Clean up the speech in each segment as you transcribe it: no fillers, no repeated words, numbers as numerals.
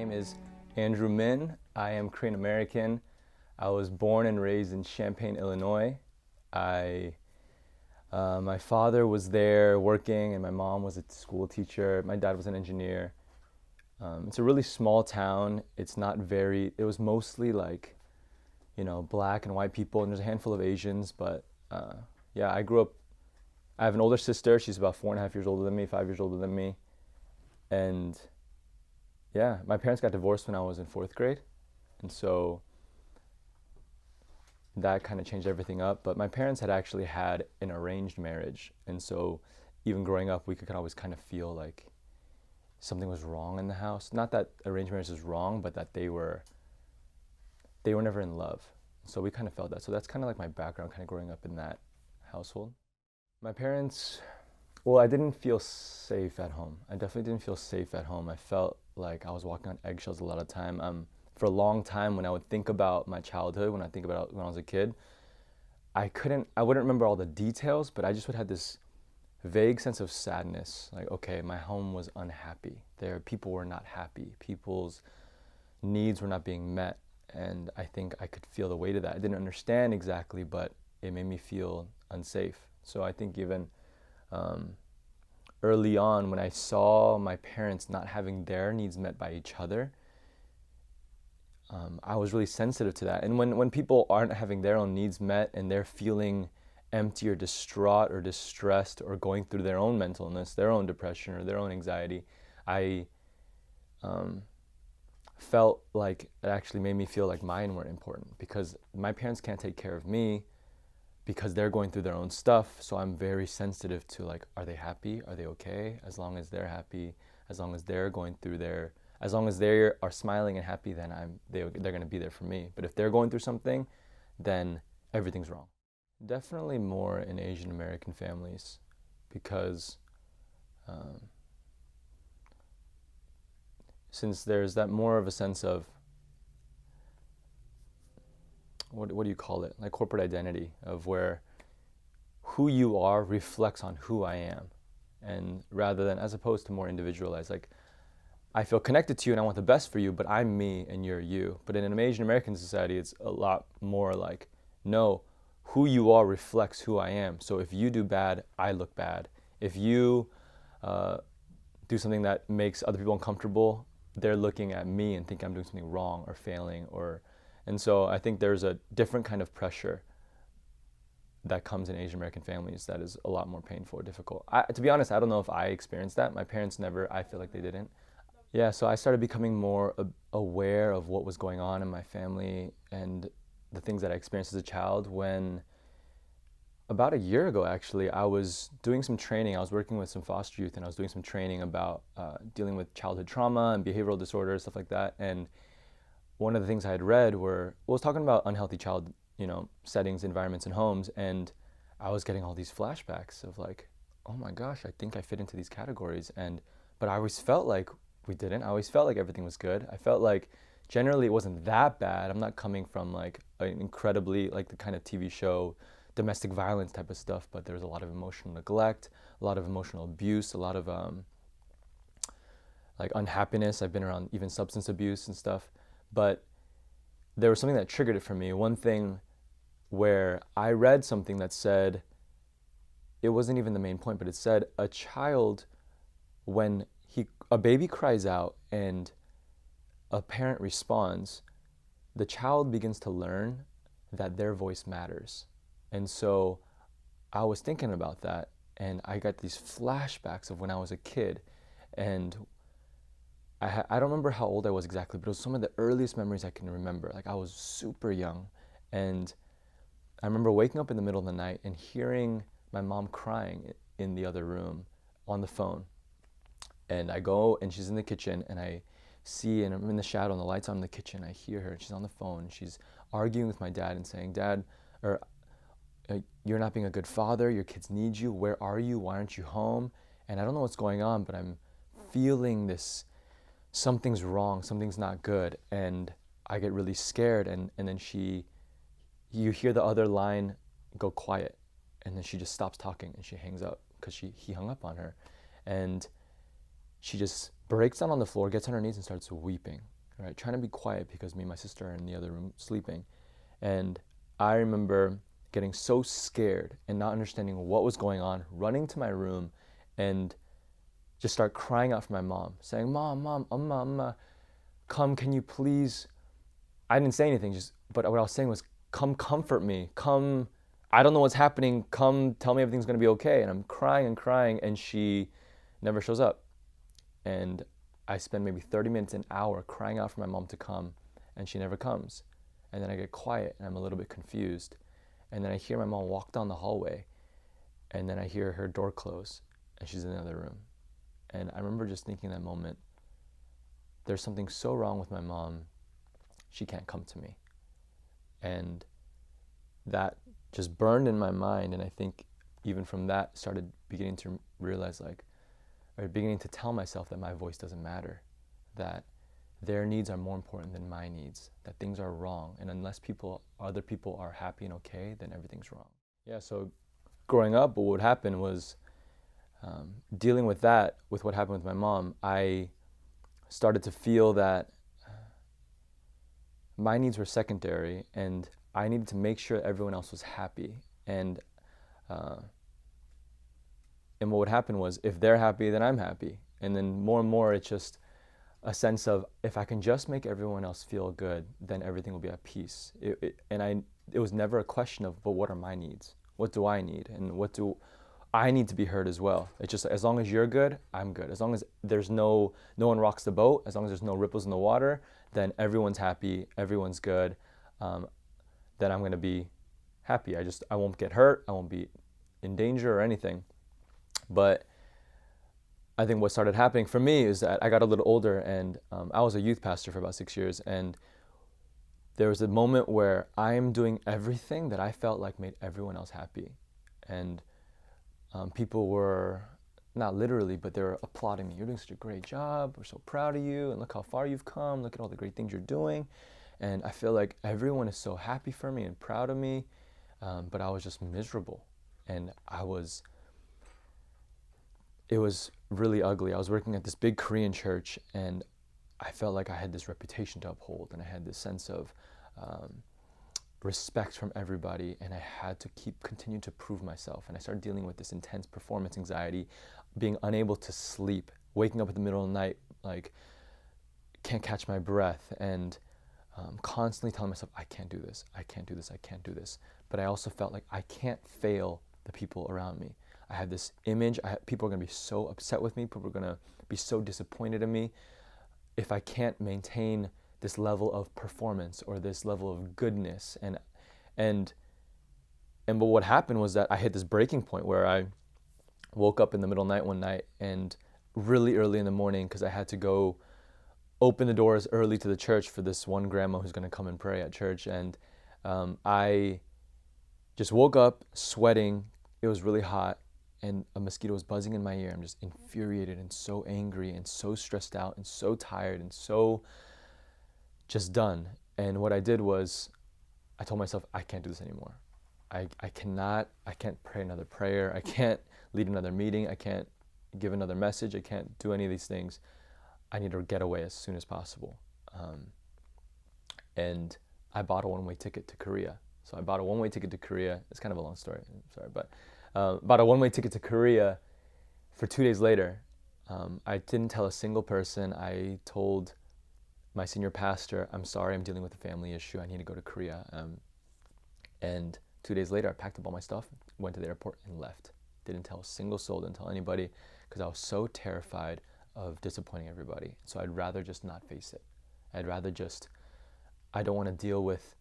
name is Andrew Min. I am Korean American. I was born and raised in Champaign, Illinois. My father was there working, and my mom was a school teacher. My dad was an engineer. It's a really small town. It was mostly like, black and white people, and there's a handful of Asians, but yeah, I have an older sister. She's about 4.5 years older than me, 5 years older than me. And yeah, my parents got divorced when I was in 4th grade. And so that kind of changed everything up. But my parents had actually had an arranged marriage. And so even growing up, we could always kind of feel like something was wrong in the house. Not that arranged marriage was wrong, but that they were never in love. So we kind of felt that. So that's kind of like my background, kind of growing up in that household. My parents, well, I didn't feel safe at home. I definitely didn't feel safe at home. I felt like I was walking on eggshells a lot of time. For a long time, when I would think about my childhood, when I think about when I was a kid, I wouldn't remember all the details, but I just would have this vague sense of sadness. Like, okay, my home was unhappy. People were not happy. People's needs were not being met. And I think I could feel the weight of that. I didn't understand exactly, but it made me feel unsafe. So I think even early on, when I saw my parents not having their needs met by each other, I was really sensitive to that. And when people aren't having their own needs met and they're feeling empty or distraught or distressed or going through their own mental illness, their own depression or their own anxiety, I felt like it actually made me feel like mine weren't important, because my parents can't take care of me because they're going through their own stuff. So I'm very sensitive to, like, are they happy? Are they okay? As long as they're happy, as long as they're going through as long as they are smiling and happy, then they're going to be there for me. But if they're going through something, then everything's wrong. Definitely more in Asian American families, because since there's that more of a sense of, what do you call it? Like corporate identity, of where who you are reflects on who I am. And rather than, as opposed to more individualized, like, I feel connected to you and I want the best for you, but I'm me and you're you. But in an Asian American society, it's a lot more like, no, who you are reflects who I am. So if you do bad, I look bad. If you do something that makes other people uncomfortable, they're looking at me and think I'm doing something wrong or failing. And so I think there's a different kind of pressure that comes in Asian American families that is a lot more painful or difficult. To be honest, I don't know if I experienced that. My parents never, I feel like they didn't. Yeah, so I started becoming more aware of what was going on in my family and the things that I experienced as a child when, about a year ago actually, I was doing some training. I was working with some foster youth, and I was doing some training about dealing with childhood trauma and behavioral disorders, stuff like that. And one of the things I had read was talking about unhealthy child, settings, environments, and homes. And I was getting all these flashbacks of like, oh my gosh, I think I fit into these categories. But I always felt like we didn't. I always felt like everything was good. I felt like generally it wasn't that bad. I'm not coming from like an incredibly, like the kind of TV show, domestic violence type of stuff, but there's a lot of emotional neglect, a lot of emotional abuse, a lot of like unhappiness. I've been around even substance abuse and stuff. But there was something that triggered it for me. One thing where I read something that said, it wasn't even the main point, but it said a child, when a baby cries out and a parent responds, the child begins to learn that their voice matters. And so I was thinking about that, and I got these flashbacks of when I was a kid. And I don't remember how old I was exactly, but it was some of the earliest memories I can remember. Like, I was super young, and I remember waking up in the middle of the night and hearing my mom crying in the other room on the phone. And I go, and she's in the kitchen, and I see, and I'm in the shadow, and the light's on in the kitchen. I hear her, and she's on the phone, and she's arguing with my dad and saying, Dad, you're not being a good father. Your kids need you. Where are you? Why aren't you home? And I don't know what's going on, but I'm feeling this, something's wrong, something's not good. And I get really scared, and then you hear the other line go quiet, and then she just stops talking, and she hangs up because he hung up on her. And she just breaks down on the floor, gets on her knees, and starts weeping. right? Trying to be quiet because me and my sister are in the other room sleeping. And I remember getting so scared and not understanding what was going on, running to my room and just start crying out for my mom, saying, Mom, Amma, Amma, come, can you please? I didn't say anything, but what I was saying was, come comfort me, come, I don't know what's happening, come tell me everything's gonna be okay. And I'm crying, and she never shows up. And I spend maybe 30 minutes, an hour crying out for my mom to come, and she never comes. And then I get quiet and I'm a little bit confused. And then I hear my mom walk down the hallway, and then I hear her door close and she's in the other room. And I remember just thinking that moment, there's something so wrong with my mom, she can't come to me. And that just burned in my mind. And I think even from that started beginning to realize, like, or beginning to tell myself that my voice doesn't matter, that their needs are more important than my needs, that things are wrong. And unless other people are happy and okay, then everything's wrong. Yeah, so growing up, what would happen was dealing with that, with what happened with my mom, I started to feel that my needs were secondary and I needed to make sure everyone else was happy. And what would happen was, if they're happy, then I'm happy. And then more and more, it's just a sense of, if I can just make everyone else feel good, then everything will be at peace. It was never a question of, but what are my needs? What do I need? And what do I need to be heard as well? It's just, as long as you're good, I'm good. As long as there's no one rocks the boat, as long as there's no ripples in the water, then everyone's happy, everyone's good. Then I'm gonna be happy. I won't get hurt, I won't be in danger or anything. But I think what started happening for me is that I got a little older, and I was a youth pastor for about 6 years, and there was a moment where I am doing everything that I felt like made everyone else happy. And people were, not literally, but they were applauding me. You're doing such a great job, we're so proud of you, and look how far you've come, look at all the great things you're doing. And I feel like everyone is so happy for me and proud of me, but I was just miserable. And it was really ugly. I was working at this big Korean church, and I felt like I had this reputation to uphold, and I had this sense of respect from everybody, and I had to continue to prove myself. And I started dealing with this intense performance anxiety, being unable to sleep, waking up in the middle of the night, like, can't catch my breath, and constantly telling myself, I can't do this, I can't do this, I can't do this. But I also felt like I can't fail the people around me. I had this image, people are gonna be so upset with me, people are gonna be so disappointed in me if I can't maintain this level of performance or this level of goodness. But what happened was that I hit this breaking point where I woke up in the middle of the night one night, and really early in the morning, because I had to go open the doors early to the church for this one grandma who's gonna come and pray at church. And I just woke up sweating, it was really hot, and a mosquito was buzzing in my ear. I'm just infuriated and so angry and so stressed out and so tired and so just done. And what I did was, I told myself, I can't do this anymore. I can't pray another prayer. I can't lead another meeting. I can't give another message. I can't do any of these things. I need to get away as soon as possible. And I bought a one-way ticket to Korea. So I bought a one-way ticket to Korea. It's kind of a long story, I'm sorry, but bought a one-way ticket to Korea for 2 days later. I didn't tell a single person. I told my senior pastor, I'm sorry, I'm dealing with a family issue, I need to go to Korea. And 2 days later, I packed up all my stuff, went to the airport, and left. Didn't tell a single soul, didn't tell anybody, because I was so terrified of disappointing everybody. So I'd rather just not face it. I don't want to deal with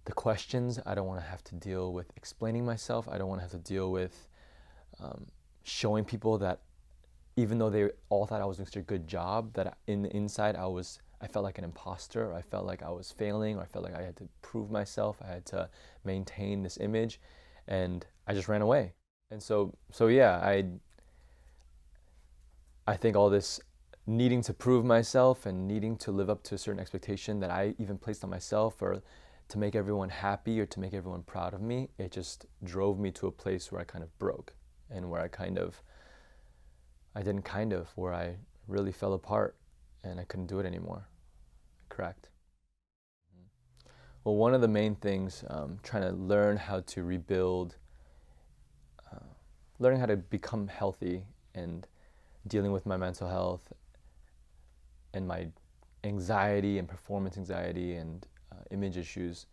the questions. I don't want to have to deal with explaining myself. I don't want to have to deal with showing people that even though they all thought I was doing such a good job, that in the inside I felt like an imposter, or I felt like I was failing, or I felt like I had to prove myself, I had to maintain this image, and I just ran away. And so yeah, I think all this needing to prove myself and needing to live up to a certain expectation that I even placed on myself, or to make everyone happy or to make everyone proud of me, it just drove me to a place where I kind of broke, and where where I really fell apart, and I couldn't do it anymore. Correct. Well, one of the main things, trying to learn how to rebuild, learning how to become healthy and dealing with my mental health and my anxiety and performance anxiety and image issues,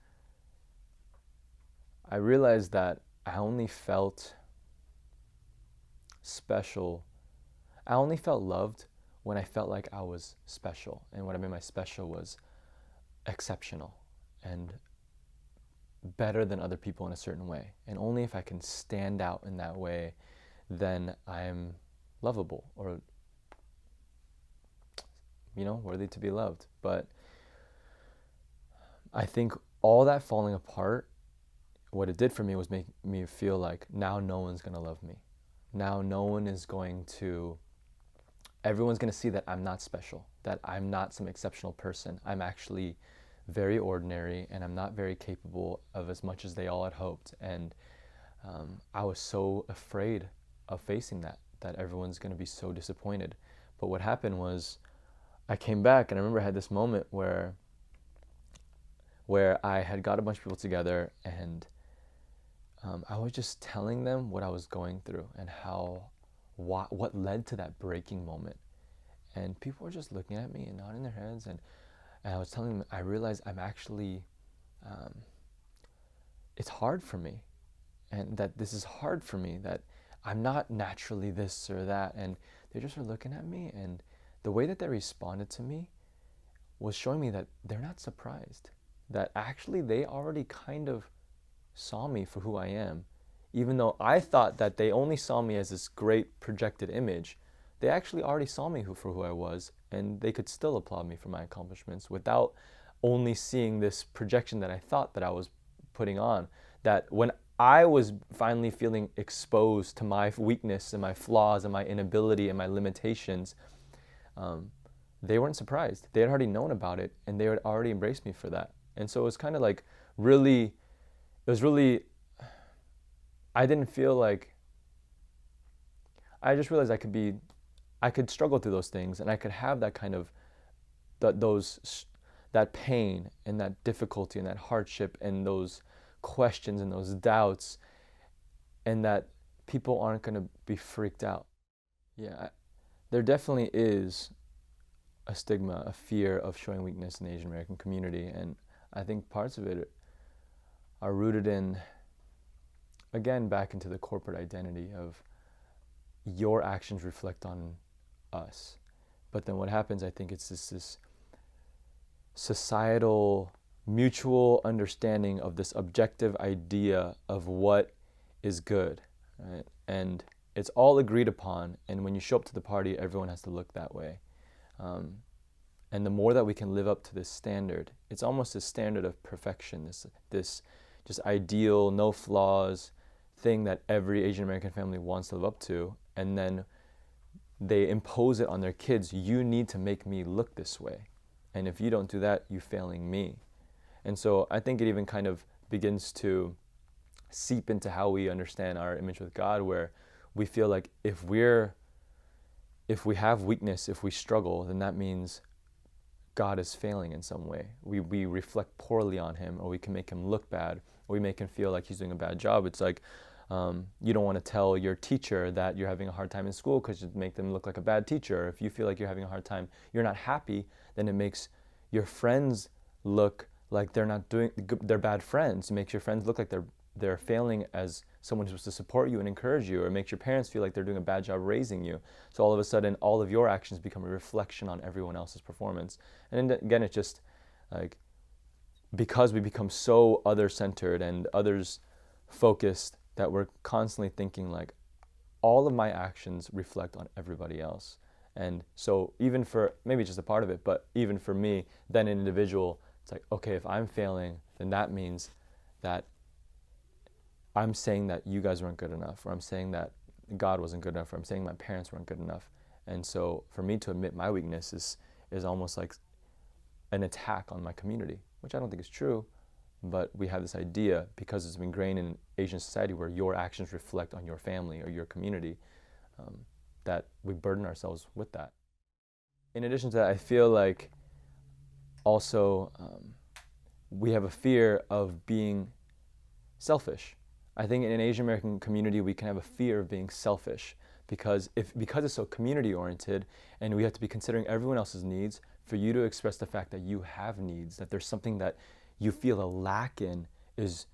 I realized that I only felt special. I only felt loved when I felt like I was special. And what I mean by special was exceptional and better than other people in a certain way. And only if I can stand out in that way, then I'm lovable or, worthy to be loved. But I think all that falling apart, what it did for me was make me feel like now no one's going to love me. Now no one is going to, everyone's going to see that I'm not special, that I'm not some exceptional person. I'm actually very ordinary and I'm not very capable of as much as they all had hoped. And I was so afraid of facing that everyone's going to be so disappointed. But what happened was I came back and I remember I had this moment where I had got a bunch of people together and I was just telling them what I was going through and what led to that breaking moment. And people were just looking at me and nodding their heads. And I was telling them, I realized I'm actually, it's hard for me. And that this is hard for me, that I'm not naturally this or that. And they just were looking at me. And the way that they responded to me was showing me that they're not surprised. That actually they already kind of saw me for who I am. Even though I thought that they only saw me as this great projected image, they actually already saw me for who I was, and they could still applaud me for my accomplishments without only seeing this projection that I thought that I was putting on. That when I was finally feeling exposed to my weakness and my flaws and my inability and my limitations, they weren't surprised. They had already known about it, and they had already embraced me for that. And so it was kind of like I didn't feel like, I just realized I could struggle through those things, and I could have that kind of, that pain and that difficulty and that hardship and those questions and those doubts, and that people aren't going to be freaked out. Yeah, there definitely is a stigma, a fear of showing weakness in the Asian American community, and I think parts of it are rooted in, again, back into the corporate identity of your actions reflect on us. But then what happens, I think it's this societal mutual understanding of this objective idea of what is good, right? And it's all agreed upon, and when you show up to the party, everyone has to look that way. And the more that we can live up to this standard, it's almost a standard of perfection, this just ideal, no flaws thing that every Asian American family wants to live up to, and then they impose it on their kids. You need to make me look this way, and if you don't do that, you're failing me. And so I think it even kind of begins to seep into how we understand our image with God, where we feel like if we have weakness, if we struggle, then that means God is failing in some way. We reflect poorly on him, or we can make him look bad, or we make him feel like he's doing a bad job. It's like, you don't want to tell your teacher that you're having a hard time in school because you make them look like a bad teacher. If you feel like you're having a hard time, you're not happy, then it makes your friends look like they're bad friends. It makes your friends look like they're failing as someone who's supposed to support you and encourage you, or it makes your parents feel like they're doing a bad job raising you. So all of a sudden, all of your actions become a reflection on everyone else's performance. And then again, it's just like, because we become so other-centered and others-focused, that we're constantly thinking like, all of my actions reflect on everybody else. And so even for, maybe just a part of it, but even for me, then an individual, it's like, okay, if I'm failing, then that means that I'm saying that you guys weren't good enough, or I'm saying that God wasn't good enough, or I'm saying my parents weren't good enough. And so for me to admit my weakness is almost like an attack on my community, which I don't think is true, but we have this idea, because it's ingrained in Asian society where your actions reflect on your family or your community, that we burden ourselves with that. In addition to that, I feel like also we have a fear of being selfish. I think in an Asian American community we can have a fear of being selfish because it's so community oriented and we have to be considering everyone else's needs. For you to express the fact that you have needs, that there's something that you feel a lack in, is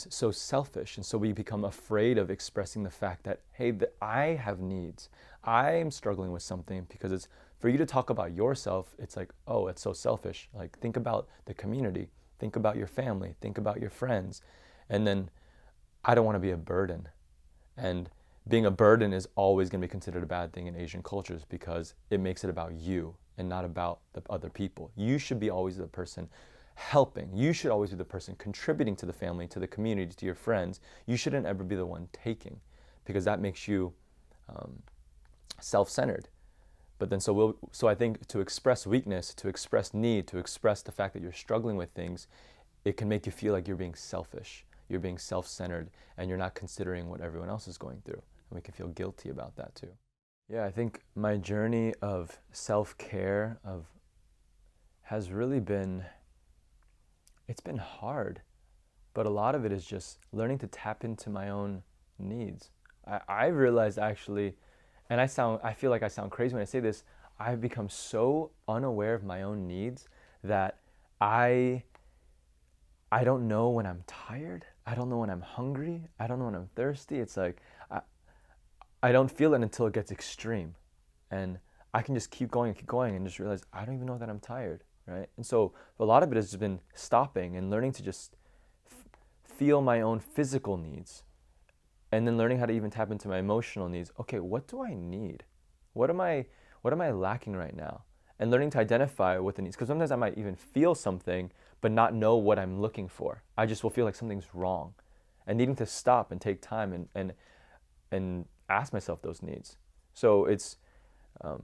so selfish. And so we become afraid of expressing the fact that, hey, I have needs. I am struggling with something, because it's for you to talk about yourself, it's like, oh, it's so selfish. Like, think about the community, think about your family, think about your friends. And then I don't want to be a burden. And being a burden is always going to be considered a bad thing in Asian cultures because it makes it about you and not about the other people. You should be always the person helping. You should always be the person contributing to the family, to the community, to your friends. You shouldn't ever be the one taking, because that makes you self-centered. But then so I think to express weakness, to express need, to express the fact that you're struggling with things, it can make you feel like you're being selfish, you're being self-centered, and you're not considering what everyone else is going through. And we can feel guilty about that too. Yeah, I think my journey of self-care has really been, it's been hard, but a lot of it is just learning to tap into my own needs. I realized actually, and I feel like I sound crazy when I say this, I've become so unaware of my own needs that I don't know when I'm tired. I don't know when I'm hungry. I don't know when I'm thirsty. It's like, I don't feel it until it gets extreme. And I can just keep going and just realize I don't even know that I'm tired, right? And so a lot of it has just been stopping and learning to just feel my own physical needs, and then learning how to even tap into my emotional needs. Okay, what do I need? What am I lacking right now? And learning to identify what the needs, because sometimes I might even feel something but not know what I'm looking for. I just will feel like something's wrong, and needing to stop and take time and ask myself those needs. So it's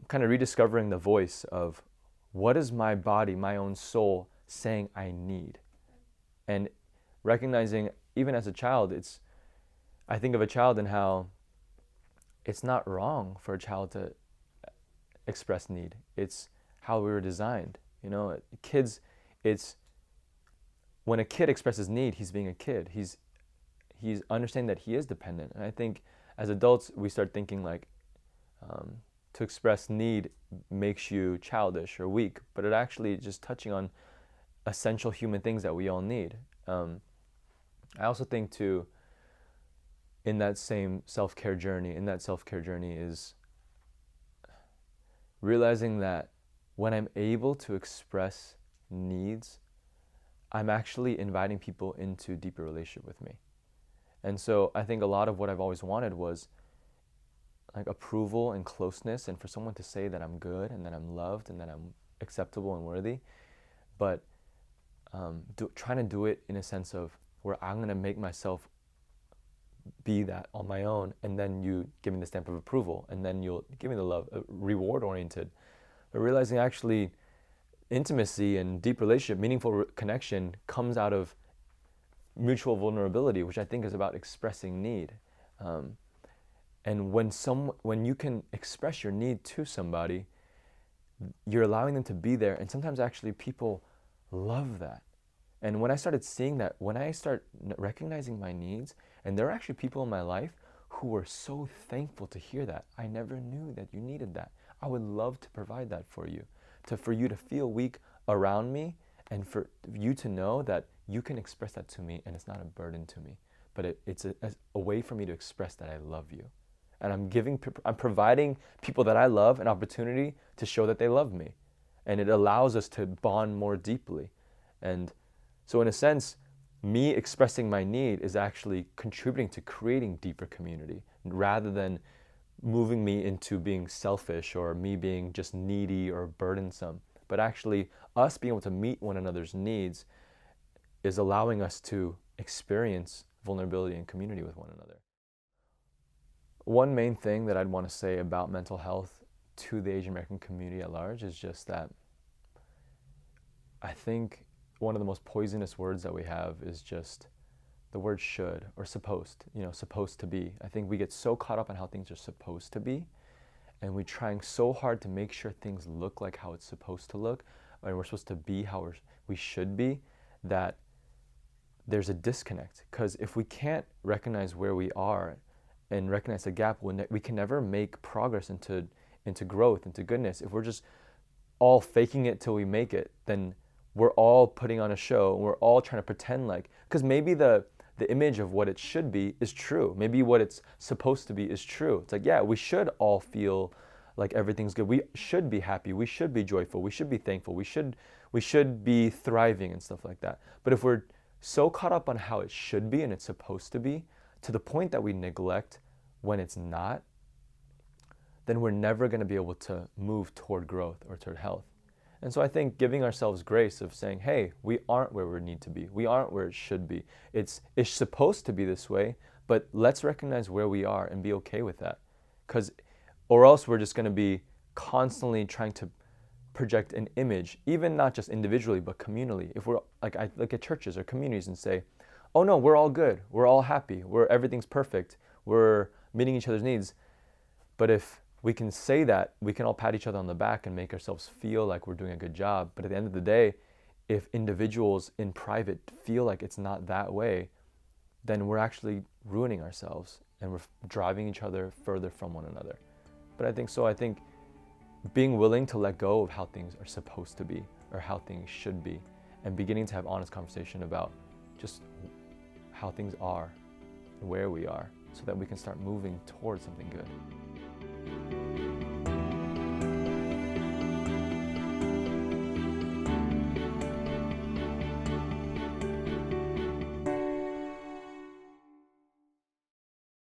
kind of rediscovering the voice of what is my body, my own soul saying I need, and recognizing even as a child, I think of a child and how it's not wrong for a child to express need. It's how we were designed. You know, kids, when a kid expresses need, he's being a kid. He's understanding that he is dependent. And I think as adults, we start thinking like to express need makes you childish or weak, but it actually is just touching on essential human things that we all need. I also think too, in that self-care journey is realizing that when I'm able to express needs, I'm actually inviting people into a deeper relationship with me. And so I think a lot of what I've always wanted was like approval and closeness, and for someone to say that I'm good and that I'm loved and that I'm acceptable and worthy. But trying to do it in a sense of where I'm going to make myself be that on my own, and then you give me the stamp of approval, and then you'll give me the love, reward oriented. But realizing actually intimacy and deep relationship, meaningful connection comes out of mutual vulnerability, which I think is about expressing need. And when you can express your need to somebody, you're allowing them to be there. And sometimes actually people love that. And when I started seeing that, when I start recognizing my needs, and there are actually people in my life who were so thankful to hear that. I never knew that you needed that. I would love to provide that for you, for you to feel weak around me, and for you to know that you can express that to me and it's not a burden to me, but it's a way for me to express that I love you. And I'm providing people that I love an opportunity to show that they love me. And it allows us to bond more deeply. And so in a sense, me expressing my need is actually contributing to creating deeper community, rather than moving me into being selfish or me being just needy or burdensome. But actually us being able to meet one another's needs is allowing us to experience vulnerability and community with one another. One main thing that I'd want to say about mental health to the Asian American community at large is just that I think one of the most poisonous words that we have is just the word should or supposed, supposed to be. I think we get so caught up on how things are supposed to be, and we're trying so hard to make sure things look like how it's supposed to look. and we're supposed to be how we should be, that there's a disconnect. Because if we can't recognize where we are and recognize the gap, we can never make progress into growth, into goodness. If we're just all faking it till we make it, then we're all putting on a show, and we're all trying to pretend like, because maybe the image of what it should be is true. Maybe what it's supposed to be is true. It's like, yeah, we should all feel like everything's good. We should be happy. We should be joyful. We should be thankful. We should be thriving and stuff like that. But if we're so caught up on how it should be and it's supposed to be, to the point that we neglect when it's not, then we're never going to be able to move toward growth or toward health. And so I think giving ourselves grace of saying, hey, we aren't where we need to be. We aren't where it should be. It's supposed to be this way, but let's recognize where we are and be okay with that. Or else we're just going to be constantly trying to project an image, even not just individually, but communally. If we're like, I look at churches or communities and say, oh no, we're all good. We're all happy. Everything's perfect. We're meeting each other's needs. But if we can say that, we can all pat each other on the back and make ourselves feel like we're doing a good job. But at the end of the day, if individuals in private feel like it's not that way, then we're actually ruining ourselves and we're driving each other further from one another. But I think being willing to let go of how things are supposed to be or how things should be, and beginning to have honest conversation about just how things are and where we are, so that we can start moving towards something good.